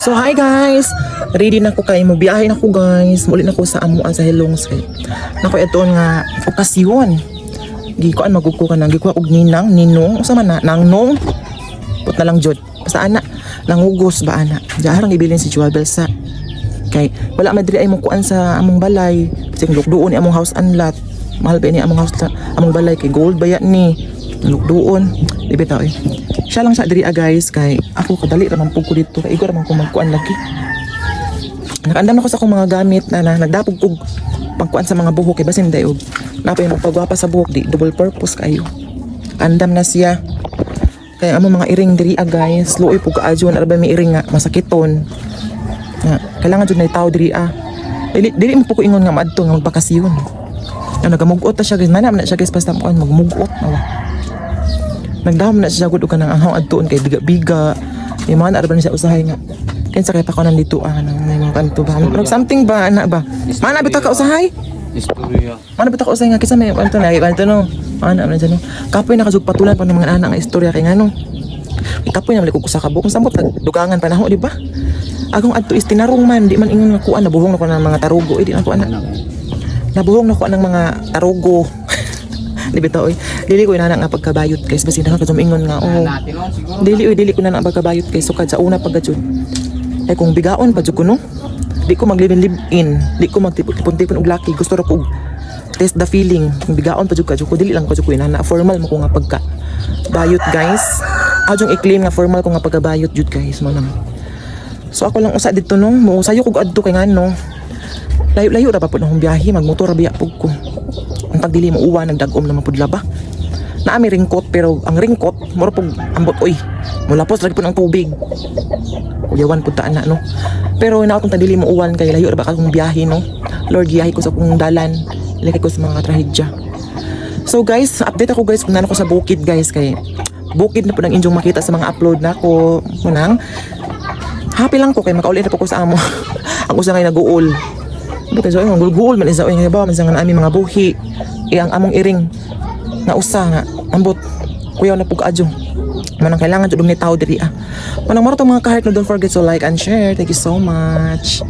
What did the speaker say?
So hi guys, ready na ko kay mo biyahe na ko guys. Muli na ko sa amuan sa Hilongs kay. Nako itoon nga okasyon. Gi ko an magugko ka nang gi ko og ninong usa man na nang put na lang jud. Basta ana nangugos ba ana. Jarang ibilin si Joabel sa kay wala madri ay mo kuan sa among balay. Kasi lukduon ni among house unlat. Mahal ba ni among house among balay kay gold baya ni. Lukduon. Di bitaw eh. Siya lang sa diri guys kay ako kadali ra man pug ko dito kay igor man ko magkuan lagi. Nakaandam na ko sa akong mga gamit na nagdapog kog pagkuan sa mga buhok kay basin day og napay magpagwapa sa buhok di double purpose kayo. Andam na siya. Kaya amo mga iring diri guys, luoy pug kaadyon ara ba may iring nga masakiton. Na kailangan jud na tao diri Dili mo pug ko ingon nga maadto nga magbakasyon. Nagamugot ta siya guys, mana man na siya guys basta mo magmugot na. Nagdahom na siya gud og kanang anhaw adtuon kay biga-biga. May man ara ba ni siya usahay nga. Kinsa kay pa ko nandito nang may mga kanto ba. Mag something ba ana ba? Mana bitaw ka usahay? Istorya. Mana bitaw ka usahay nga kinsa may kanto na kanto no. Ana man dyan no. Kapoy nakasug patulan pa ng mga anak nga istorya kay ngano. Kapoy na malikog usa ka buok sambot dugangan panahon di ba? Agong adto is tinarong man di man ingon nga kuan nabuhong na ko ng mga tarugo di na ko ana. Nabuhong na ko ng mga tarugo. Di bitaw oy. Dili ko inana nga pagkabayot kay basin ka ingon nga oh. Dili ko na pagkabayot kay sukad sa una paggadjud. Ay kung bigaon pa jud ko no. Di ko live in. Di ko magtipon-tipon og laki. Gusto ra ko test the feeling. Kung bigaon pa jud ka jud ko dili lang ko jud ko inana formal mo ko nga pagka bayot guys. Adjong i-claim nga formal ko nga pagkabayot jud guys mo nang. So ako lang usa dito no. Mo sayo ko adto kay ngano. Layo-layo ra pa pud akong biyahe magmotor ra biya pug ko. Ang pagdili mo uwa nagdagom na mapudla ba. Naami ringkot pero ang ringkot mura pug ambot oy. Mulapos lagi pud ang tubig. Uyawan pud ta ana no. Pero naotong tagdili mo uwan kay layo ra ba akong biyahe no. Lord giyahe ko sa akong dalan. Ilagay ko sa mga trahedya. So guys, update ako guys kung nano ko sa bukid guys kay bukid na pud ang inyong makita sa mga upload nako. Munang happy lang ko kay makauli na po ko sa amo. Ang usa ngay naguol. Bukan so ang gulgul man isa oy nga ba man sa nga ami mga buhi. Ang among iring na usa nga ambot kuyaw na pug adyo. Manang kailangan jud ni tao diri Manang maro tong mga kahit na don't forget to like and share. Thank you so much.